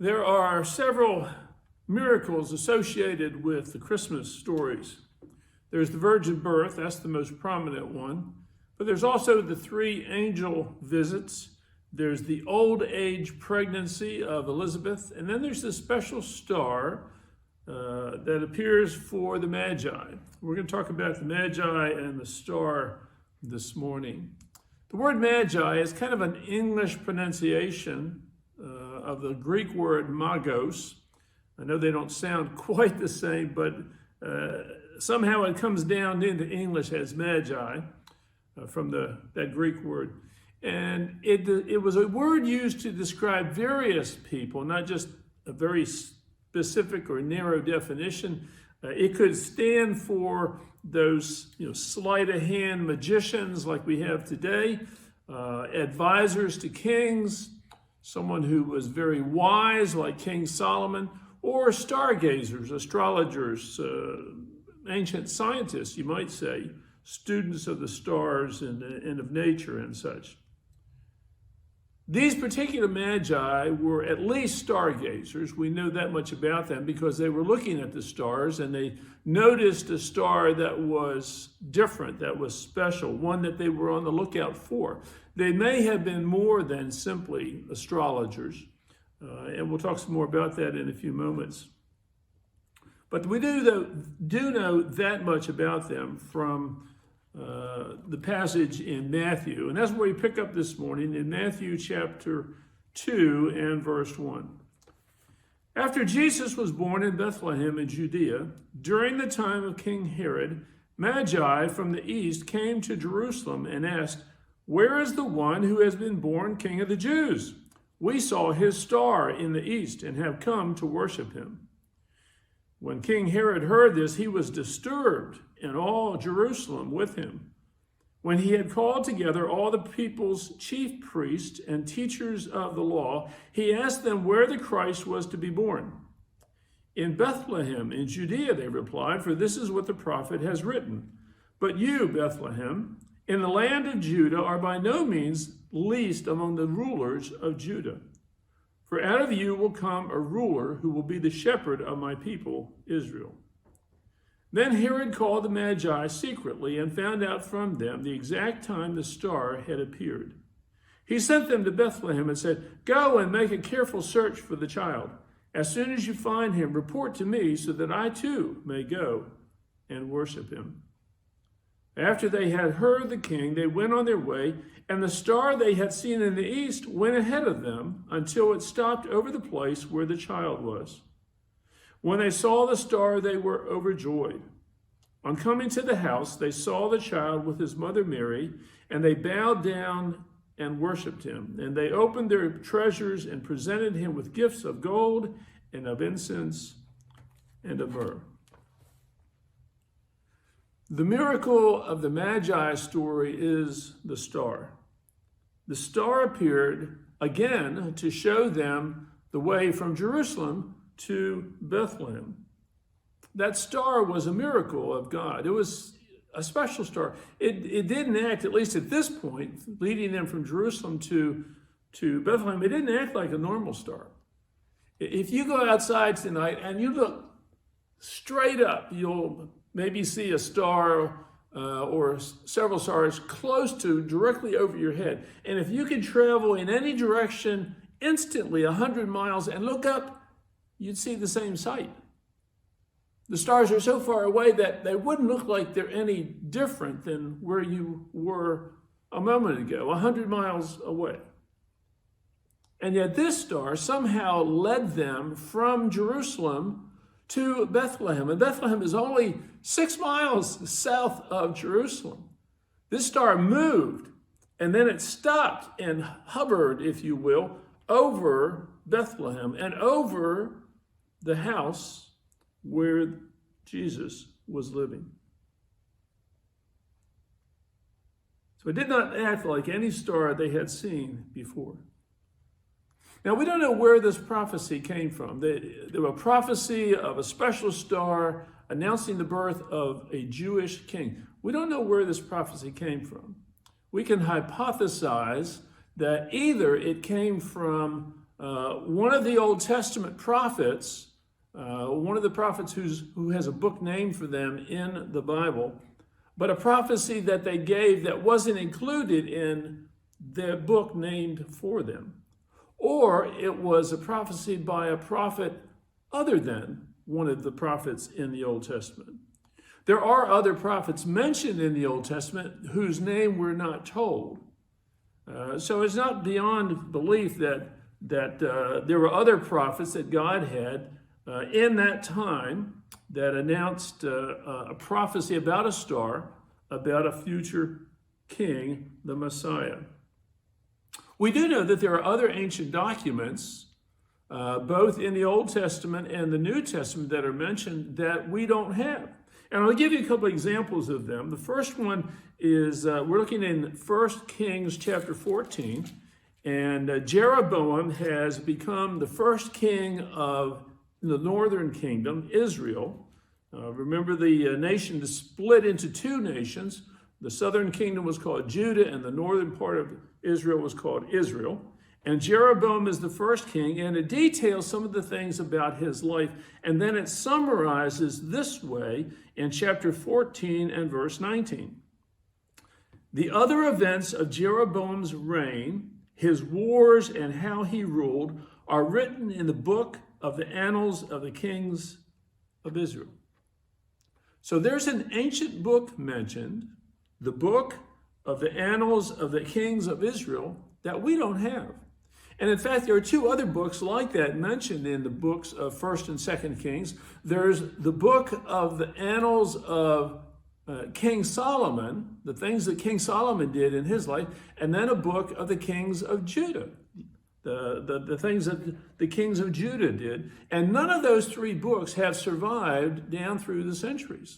There are several miracles associated with the Christmas stories. There's the virgin birth, that's the most prominent one. But there's also the 3 angel visits. There's the old age pregnancy of Elizabeth. And then there's this special star that appears for the Magi. We're going to talk about the Magi and the star this morning. The word Magi is kind of an English pronunciation of the Greek word magos. I know they don't sound quite the same, but somehow it comes down into English as magi from that Greek word. And it was a word used to describe various people, not just a very specific or narrow definition. It could stand for those sleight of hand magicians like we have today, advisors to kings, someone who was very wise like King Solomon, or stargazers, astrologers, ancient scientists, you might say, students of the stars and of nature and such. These particular magi were at least stargazers. We know that much about them because they were looking at the stars and they noticed a star that was different, that was special, one that they were on the lookout for. They may have been more than simply astrologers, and we'll talk some more about that in a few moments. But we do know that much about them from the passage in Matthew. And that's where we pick up this morning in Matthew chapter 2 and verse 1. After Jesus was born in Bethlehem in Judea, during the time of King Herod, Magi from the east came to Jerusalem and asked, "Where is the one who has been born King of the Jews? We saw his star in the east and have come to worship him." When King Herod heard this, he was disturbed, and all Jerusalem with him. When he had called together all the people's chief priests and teachers of the law, he asked them where the Christ was to be born. "In Bethlehem, in Judea," they replied, "for this is what the prophet has written. But you, Bethlehem, in the land of Judah, are by no means least among the rulers of Judah. For out of you will come a ruler who will be the shepherd of my people, Israel." Then Herod called the Magi secretly and found out from them the exact time the star had appeared. He sent them to Bethlehem and said, "Go and make a careful search for the child. As soon as you find him, report to me so that I too may go and worship him." After they had heard the king, they went on their way, and the star they had seen in the east went ahead of them until it stopped over the place where the child was. When they saw the star, they were overjoyed. On coming to the house, they saw the child with his mother Mary, and they bowed down and worshiped him. And they opened their treasures and presented him with gifts of gold and of incense and of myrrh. The miracle of the Magi story is the star. The star appeared again to show them the way from Jerusalem to Bethlehem. That star was a miracle of God. It was a special star. It didn't act, at least at this point, leading them from Jerusalem to Bethlehem, it didn't act like a normal star. If you go outside tonight and you look straight up, you'll maybe see a star or several stars close to, directly over your head. And if you could travel in any direction instantly 100 miles and look up, you'd see the same sight. The stars are so far away that they wouldn't look like they're any different than where you were a moment ago, 100 miles away. And yet this star somehow led them from Jerusalem to Bethlehem. And Bethlehem is only 6 miles south of Jerusalem. This star moved, and then it stopped and hovered, if you will, over Bethlehem and over the house where Jesus was living. So it did not act like any star they had seen before. Now, we don't know where this prophecy came from. There was a prophecy of a special star announcing the birth of a Jewish king. We don't know where this prophecy came from. We can hypothesize that either it came from one of the Old Testament prophets, one of the prophets who has a book named for them in the Bible, but a prophecy that they gave that wasn't included in the book named for them. Or it was a prophecy by a prophet other than one of the prophets in the Old Testament. There are other prophets mentioned in the Old Testament whose name we're not told. So it's not beyond belief that there were other prophets that God had in that time that announced a prophecy about a star, about a future king, the Messiah. We do know that there are other ancient documents, both in the Old Testament and the New Testament, that are mentioned that we don't have. And I'll give you a couple examples of them. The first one is, we're looking in 1 Kings chapter 14, and Jeroboam has become the first king of the northern kingdom, Israel. Remember, the nation is split into two nations. The southern kingdom was called Judah, and the northern part of Israel was called Israel. And Jeroboam is the first king, and it details some of the things about his life. And then it summarizes this way in chapter 14 and verse 19. The other events of Jeroboam's reign, his wars, and how he ruled are written in the book of the annals of the kings of Israel. So there's an ancient book mentioned, the book of the annals of the kings of Israel, that we don't have. And in fact, there are two other books like that mentioned in the books of 1st and 2nd Kings. There's the book of the annals of King Solomon, the things that King Solomon did in his life, and then a book of the kings of Judah, the things that the kings of Judah did. And none of those three books have survived down through the centuries.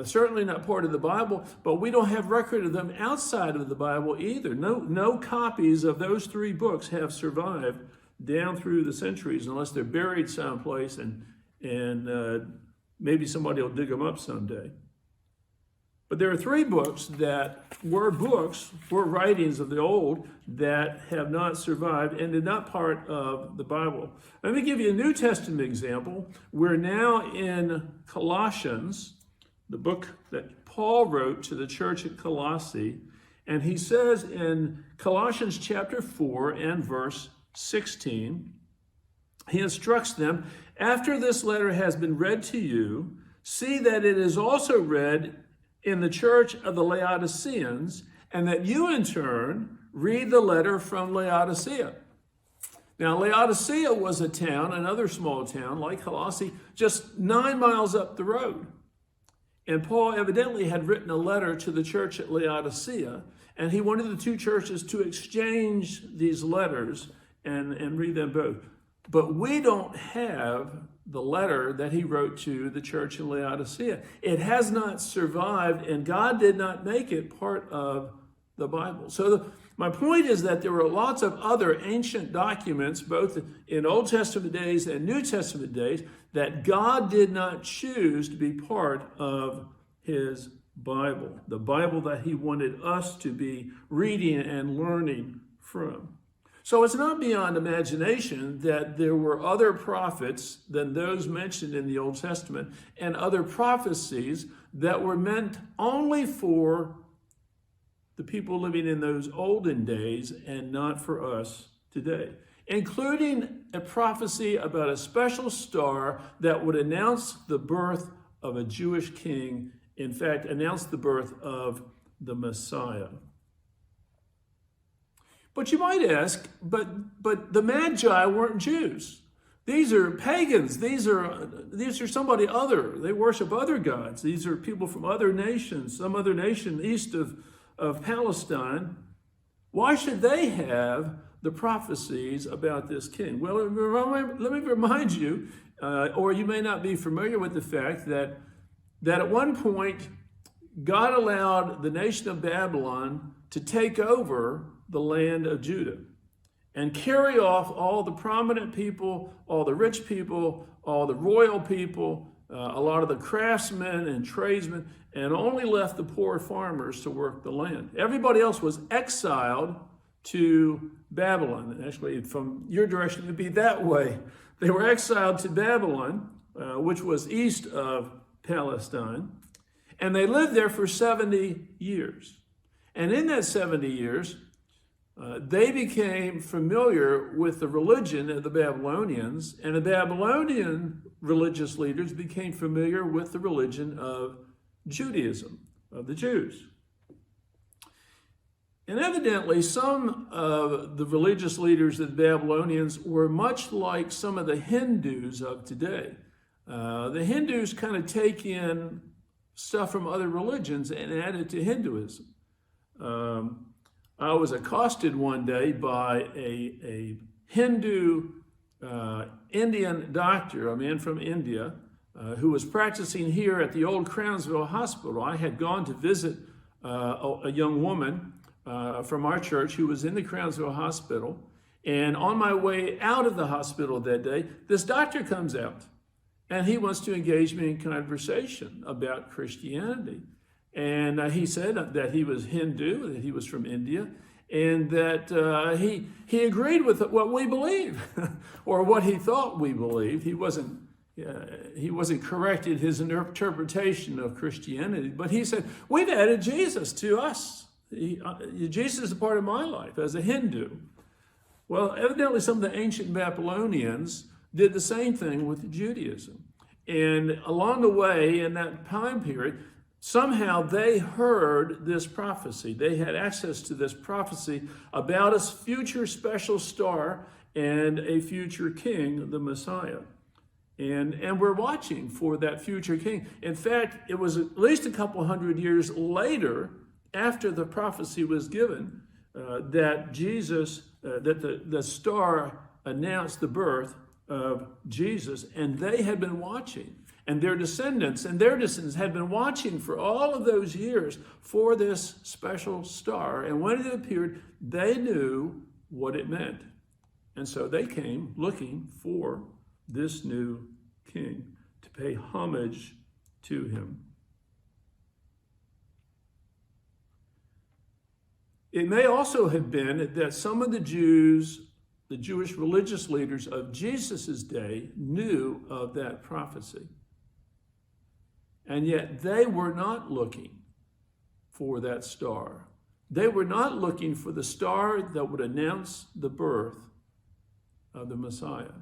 Certainly not part of the Bible, but we don't have record of them outside of the Bible either. No copies of those three books have survived down through the centuries unless they're buried someplace and maybe somebody will dig them up someday. But there are three books that were writings of the old that have not survived and are not part of the Bible. Let me give you a New Testament example. We're now in Colossians, the book that Paul wrote to the church at Colossae. And he says in Colossians chapter 4 and verse 16, he instructs them, after this letter has been read to you, see that it is also read in the church of the Laodiceans, and that you in turn read the letter from Laodicea. Now, Laodicea was a town, another small town like Colossae, just 9 miles up the road. And Paul evidently had written a letter to the church at Laodicea, and he wanted the two churches to exchange these letters and read them both. But we don't have the letter that he wrote to the church in Laodicea. It has not survived, and God did not make it part of the Bible. So my point is that there were lots of other ancient documents, both in Old Testament days and New Testament days, that God did not choose to be part of his Bible, the Bible that he wanted us to be reading and learning from. So it's not beyond imagination that there were other prophets than those mentioned in the Old Testament and other prophecies that were meant only for the people living in those olden days and not for us today, including a prophecy about a special star that would announce the birth of a Jewish king, in fact, announce the birth of the Messiah. But you might ask, but the Magi weren't Jews. These are pagans. These are somebody other. They worship other gods. These are people from other nations, some other nation east of Palestine. Why should they have the prophecies about this king? Well, let me remind you, or you may not be familiar with the fact that at one point, God allowed the nation of Babylon to take over the land of Judah and carry off all the prominent people, all the rich people, all the royal people, a lot of the craftsmen and tradesmen, and only left the poor farmers to work the land. Everybody else was exiled to Babylon. And actually, from your direction, it would be that way. They were exiled to Babylon, which was east of Palestine, and they lived there for 70 years. And in that 70 years, they became familiar with the religion of the Babylonians, and the Babylonian religious leaders became familiar with the religion of Judaism, of the Jews. And evidently, some of the religious leaders of the Babylonians were much like some of the Hindus of today. The Hindus kind of take in stuff from other religions and add it to Hinduism. I was accosted one day by a Hindu Indian doctor, a man from India, who was practicing here at the old Crownsville Hospital. I had gone to visit a young woman from our church who was in the Crownsville Hospital. And on my way out of the hospital that day, this doctor comes out and he wants to engage me in conversation about Christianity. And he said that he was Hindu, that he was from India, and that he agreed with what we believe, or what he thought we believed. He wasn't correct in his interpretation of Christianity, but he said, we've added Jesus to us. Jesus is a part of my life as a Hindu. Well, evidently some of the ancient Babylonians did the same thing with Judaism. And along the way, in that time period, somehow they heard this prophecy. They had access to this prophecy about a future special star and a future king, the Messiah. And we're watching for that future king. In fact, it was at least a couple hundred years later, after the prophecy was given, that the star announced the birth of Jesus, and they had been watching. And their descendants had been watching for all of those years for this special star. And when it appeared, they knew what it meant. And so they came looking for this new king to pay homage to him. It may also have been that some of the Jews, the Jewish religious leaders of Jesus' day, knew of that prophecy. And yet they were not looking for that star. They were not looking for the star that would announce the birth of the Messiah.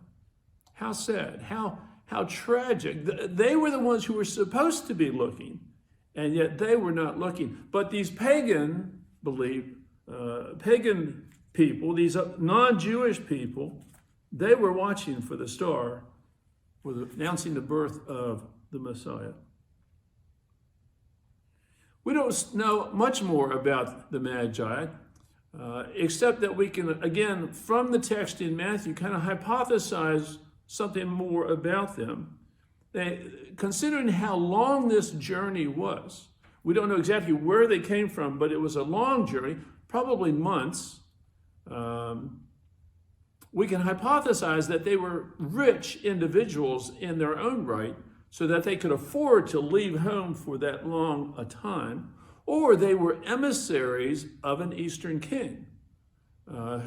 How sad, how tragic. They were the ones who were supposed to be looking, and yet they were not looking. But these pagan people, these non-Jewish people, they were watching for the star, announcing the birth of the Messiah. We don't know much more about the Magi, except that we can, again, from the text in Matthew, kind of hypothesize something more about them. Considering how long this journey was, we don't know exactly where they came from, but it was a long journey, probably months. We can hypothesize that they were rich individuals in their own right, so that they could afford to leave home for that long a time, or they were emissaries of an Eastern king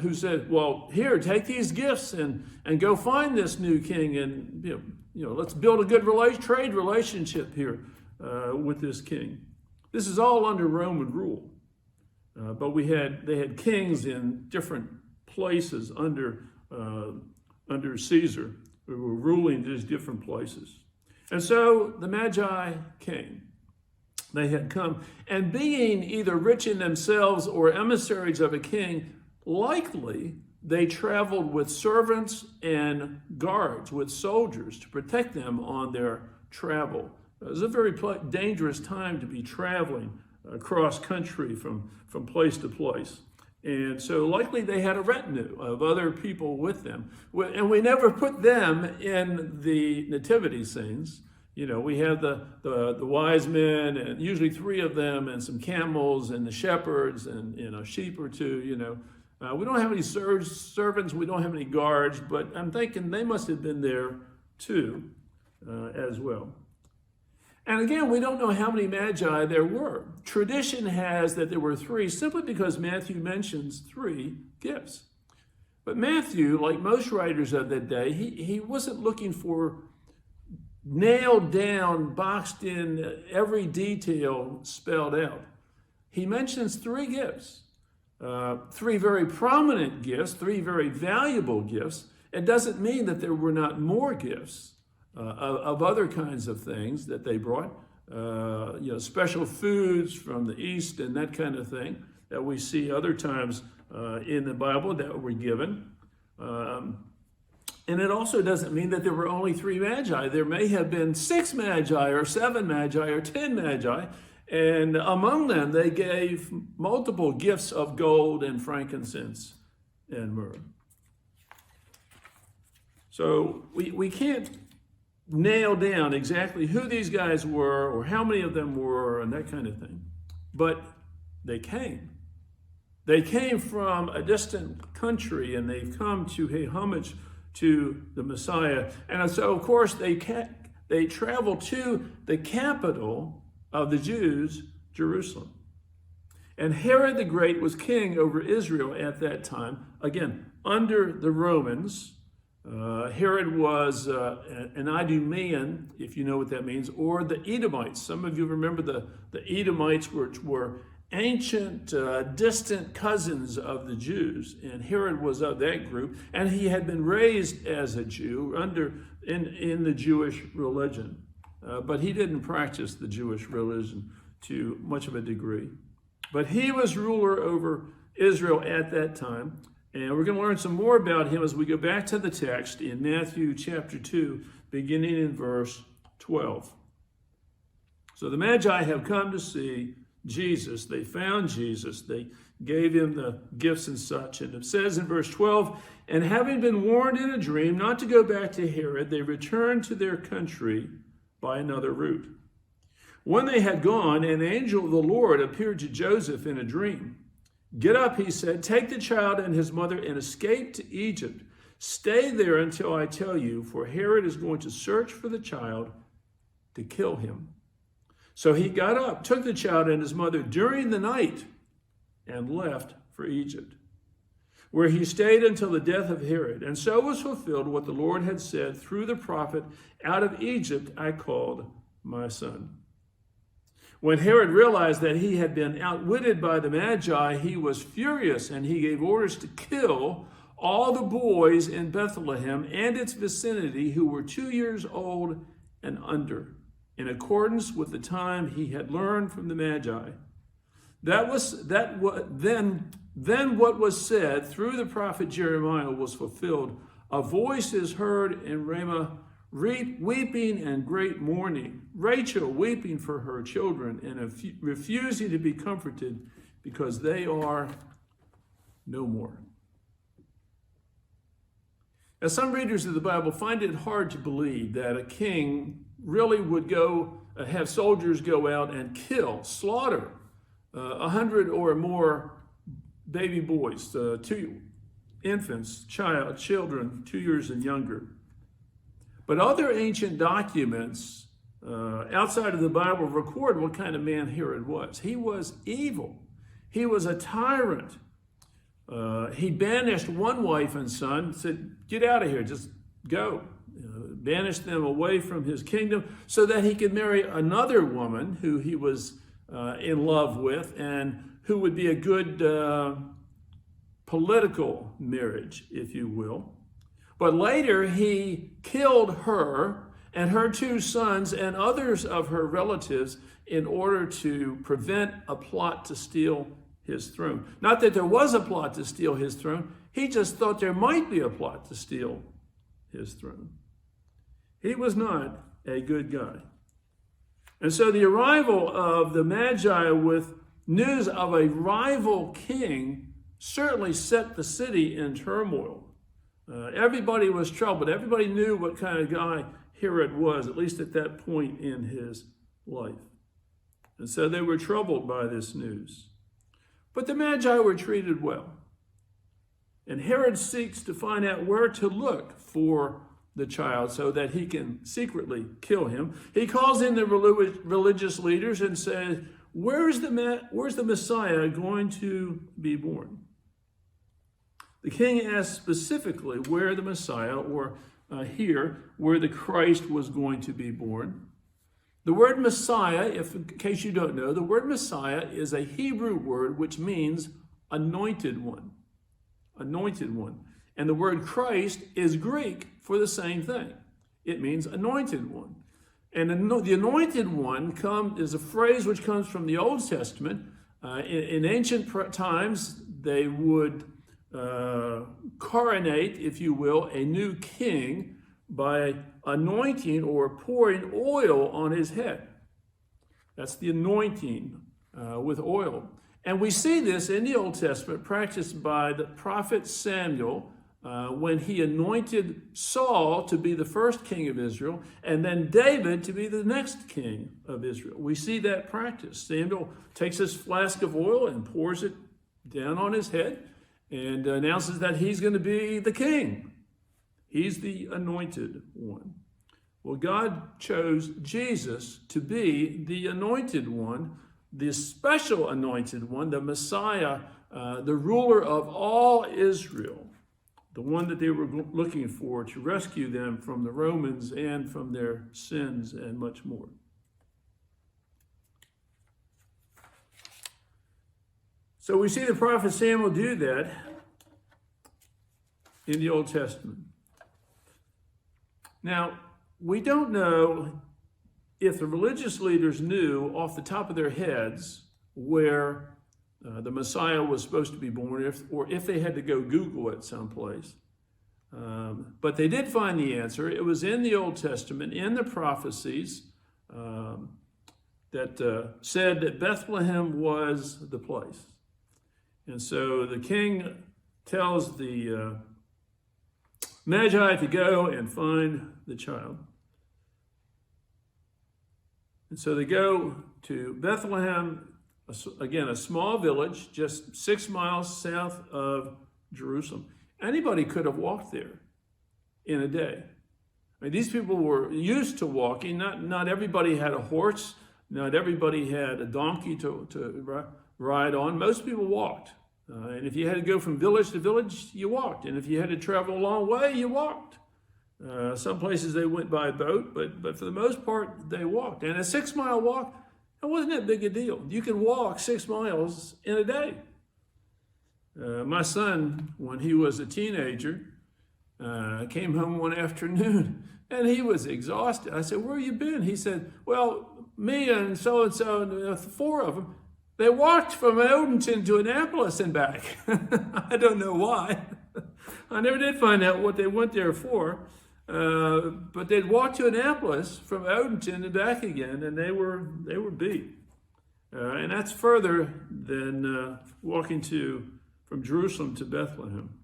who said, well, here, take these gifts and go find this new king, and let's build a good trade relationship here with this king. This is all under Roman rule, but they had kings in different places under Caesar who were ruling these different places. And so the Magi came. They had come, and being either rich in themselves or emissaries of a king, likely they traveled with servants and guards, with soldiers to protect them on their travel. It was a very dangerous time to be traveling across country from place to place. And so likely they had a retinue of other people with them. And we never put them in the nativity scenes. We have the wise men, and usually three of them, and some camels, and the shepherds, and a sheep or two. We don't have any servants, we don't have any guards, but I'm thinking they must have been there too, as well. And again, we don't know how many magi there were. Tradition has that there were three, simply because Matthew mentions three gifts. But Matthew, like most writers of that day, he wasn't looking for nailed down, boxed in, every detail spelled out. He mentions three gifts, three very prominent gifts, three very valuable gifts. It doesn't mean that there were not more gifts of other kinds of things that they brought, special foods from the East and that kind of thing that we see other times in the Bible that were given. And it also doesn't mean that there were only three magi. There may have been 6 magi or 7 magi or 10 magi. And among them, they gave multiple gifts of gold and frankincense and myrrh. So we can't nail down exactly who these guys were or how many of them were and that kind of thing. But they came. They came from a distant country and they've come to pay homage to the Messiah. And so, of course, they travel to the capital of the Jews, Jerusalem. And Herod the Great was king over Israel at that time, again, under the Romans. Herod was an Idumean, if you know what that means, or the Edomites. Some of you remember the Edomites, which were ancient, distant cousins of the Jews, and Herod was of that group, and he had been raised as a Jew in the Jewish religion, but he didn't practice the Jewish religion to much of a degree. But he was ruler over Israel at that time, and we're going to learn some more about him as we go back to the text in Matthew chapter 2, beginning in verse 12. So the Magi have come to see Jesus. They found Jesus. They gave him the gifts and such. And it says in verse 12, and having been warned in a dream not to go back to Herod, they returned to their country by another route. When they had gone, an angel of the Lord appeared to Joseph in a dream. Get up, he said, take the child and his mother and escape to Egypt. Stay there until I tell you, for Herod is going to search for the child to kill him. So he got up, took the child and his mother during the night, and left for Egypt, where he stayed until the death of Herod. And so was fulfilled what the Lord had said through the prophet, out of Egypt I called my son. When Herod realized that he had been outwitted by the Magi, he was furious, and he gave orders to kill all the boys in Bethlehem and its vicinity who were 2 years old and under, in accordance with the time he had learned from the Magi. Then what was said through the prophet Jeremiah was fulfilled. A voice is heard in Ramah, weeping and great mourning, Rachel weeping for her children and refusing to be comforted because they are no more. Now, some readers of the Bible find it hard to believe that a king really would have soldiers go out and slaughter 100 or more baby boys, 2 infants, children 2 years and younger. But other ancient documents outside of the Bible record what kind of man Herod was. He was evil. He was a tyrant. He banished one wife and son, said, get out of here, just go. Banished them away from his kingdom so that he could marry another woman who he was in love with and who would be a good political marriage, if you will. But later he killed her and her 2 sons and others of her relatives in order to prevent a plot to steal his throne. Not that there was a plot to steal his throne. He just thought there might be a plot to steal his throne. He was not a good guy. And so the arrival of the Magi with news of a rival king certainly set the city in turmoil. Everybody was troubled. Everybody knew what kind of guy Herod was, at least at that point in his life. And so they were troubled by this news. But the Magi were treated well. And Herod seeks to find out where to look for the child so that he can secretly kill him. He calls in the religious leaders and says, where's the Messiah going to be born? The king asked specifically where the Messiah, or here, where the Christ was going to be born. The word Messiah, in case you don't know, the word Messiah is a Hebrew word which means anointed one. Anointed one. And the word Christ is Greek for the same thing. It means anointed one. And the anointed one is a phrase which comes from the Old Testament. In ancient times, they would coronate, if you will, a new king by anointing or pouring oil on his head. That's the anointing with oil. And we see this in the Old Testament practiced by the prophet Samuel when he anointed Saul to be the first king of Israel and then David to be the next king of Israel. We see that practice. Samuel takes this flask of oil and pours it down on his head and announces that he's going to be the king. He's the anointed one. Well, God chose Jesus to be the anointed one, the special anointed one, the Messiah, the ruler of all Israel, the one that they were looking for to rescue them from the Romans and from their sins and much more. So we see the prophet Samuel do that in the Old Testament. Now, we don't know if the religious leaders knew off the top of their heads where the Messiah was supposed to be born, or if they had to go Google it someplace. But they did find the answer. It was in the Old Testament, in the prophecies that said that Bethlehem was the place. And so the king tells the Magi to go and find the child. And so they go to Bethlehem, again, a small village, just 6 miles south of Jerusalem. Anybody could have walked there in a day. I mean, these people were used to walking. Not everybody had a horse. Not everybody had a donkey to ride on. Most people walked. And if you had to go from village to village, you walked. And if you had to travel a long way, you walked. Some places they went by boat, but for the most part, they walked. And a 6 mile walk, it wasn't that big a deal. You can walk 6 miles in a day. My son, when he was a teenager, came home one afternoon and he was exhausted. I said, where have you been? He said, well, me and so-and-so, 4 of them, they walked from Odenton to Annapolis and back. I don't know why. I never did find out what they went there for. But they'd walk to Annapolis from Odenton and back again, and they were beat. And that's further than walking from Jerusalem to Bethlehem.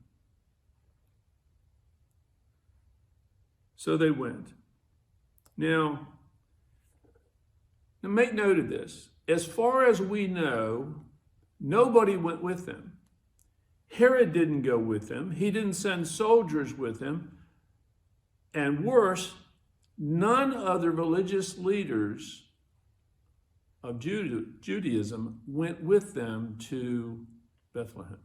So they went. Now make note of this. As far as we know, nobody went with them. Herod didn't go with them. He didn't send soldiers with him. And worse, none of the religious leaders of Judaism went with them to Bethlehem.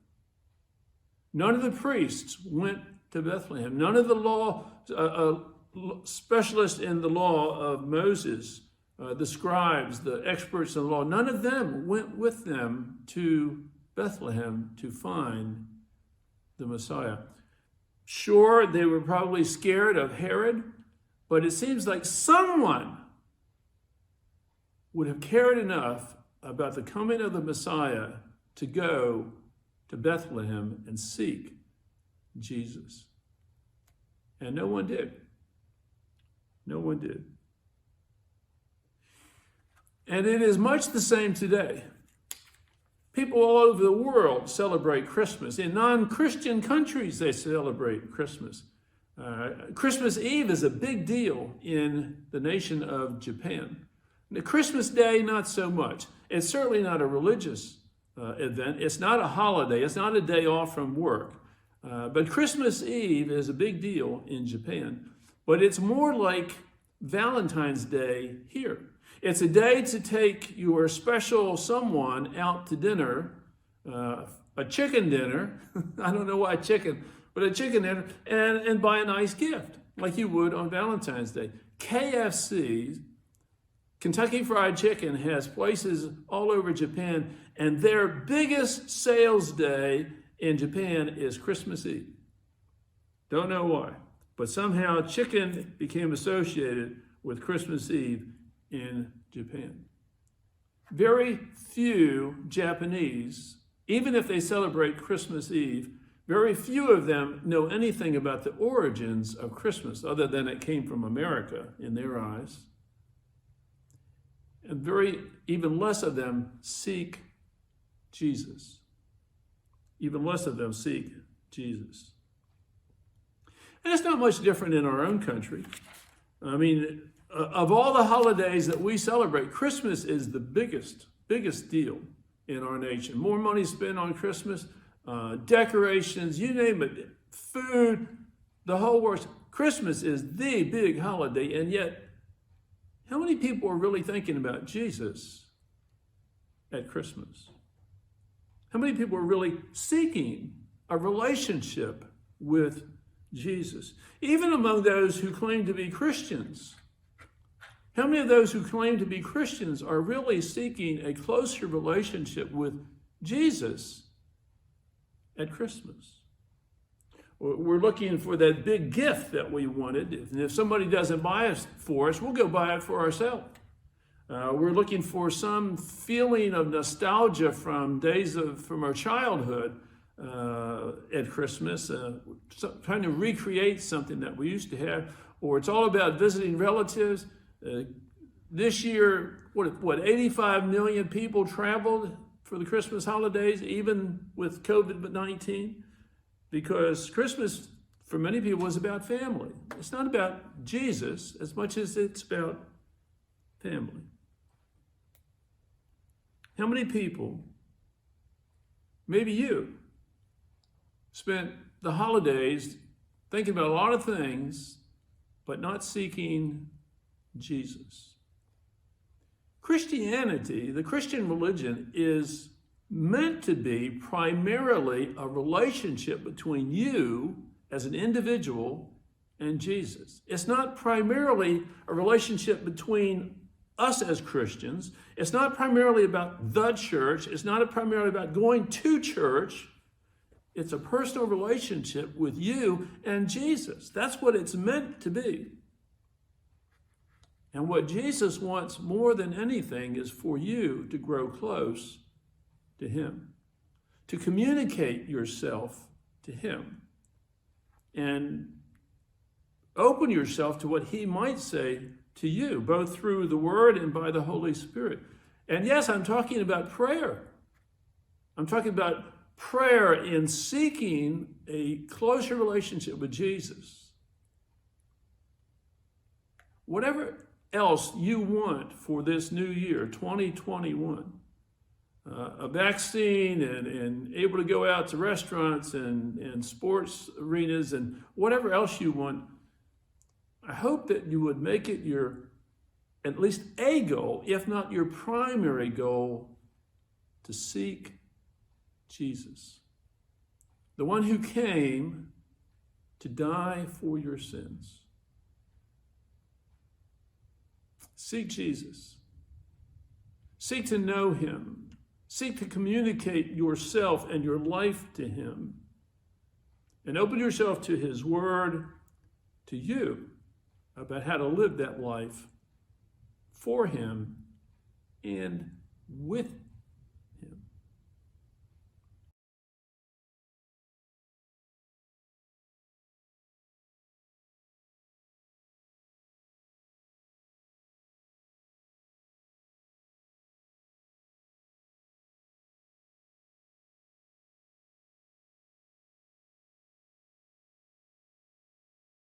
None of the priests went to Bethlehem. None of the law specialists in the law of Moses, the scribes, the experts in the law, none of them went with them to Bethlehem to find the Messiah. Sure, they were probably scared of Herod, but it seems like someone would have cared enough about the coming of the Messiah to go to Bethlehem and seek Jesus. And no one did. No one did. And it is much the same today. People all over the world celebrate Christmas. In non-Christian countries, they celebrate Christmas. Christmas Eve is a big deal in the nation of Japan. The Christmas Day, not so much. It's certainly not a religious event. It's not a holiday. It's not a day off from work. But Christmas Eve is a big deal in Japan. but it's more like Valentine's Day here. It's a day to take your special someone out to dinner, a chicken dinner. I don't know why chicken, but a chicken dinner, and buy a nice gift like you would on Valentine's Day. KFC, Kentucky Fried Chicken, has places all over Japan, and their biggest sales day in Japan is Christmas Eve. Don't know why, but somehow chicken became associated with Christmas Eve in Japan. Very few Japanese, even if they celebrate Christmas Eve, very few of them know anything about the origins of Christmas, other than it came from America in their eyes. And even less of them seek Jesus. Even less of them seek Jesus. And it's not much different in our own country. I mean, of all the holidays that we celebrate, Christmas is the biggest deal in our nation. More money spent on Christmas, decorations, you name it, food, the whole works. Christmas is the big holiday, and yet, how many people are really thinking about Jesus at Christmas? How many people are really seeking a relationship with Jesus? Even among those who claim to be Christians, how many of those who claim to be Christians are really seeking a closer relationship with Jesus at Christmas? We're looking for that big gift that we wanted. And if somebody doesn't buy it for us, we'll go buy it for ourselves. We're looking for some feeling of nostalgia from our childhood at Christmas, trying to recreate something that we used to have. Or it's all about visiting relatives. This year, 85 million people traveled for the Christmas holidays, even with COVID-19, because Christmas, for many people, is about family. It's not about Jesus as much as it's about family. How many people, maybe you, spent the holidays thinking about a lot of things, but not seeking Jesus? Christianity, the Christian religion, is meant to be primarily a relationship between you as an individual and Jesus. It's not primarily a relationship between us as Christians. It's not primarily about the church. It's not primarily about going to church. It's a personal relationship with you and Jesus. That's what it's meant to be. And what Jesus wants more than anything is for you to grow close to him, to communicate yourself to him, and open yourself to what he might say to you, both through the Word and by the Holy Spirit. And yes, I'm talking about prayer. I'm talking about prayer in seeking a closer relationship with Jesus. Whatever else you want for this new year, 2021, a vaccine and able to go out to restaurants and sports arenas and whatever else you want, I hope that you would make it your, at least a goal, if not your primary goal, to seek Jesus, the one who came to die for your sins. Seek Jesus. Seek to know him. Seek to communicate yourself and your life to him. And open yourself to his word, to you, about how to live that life for him and with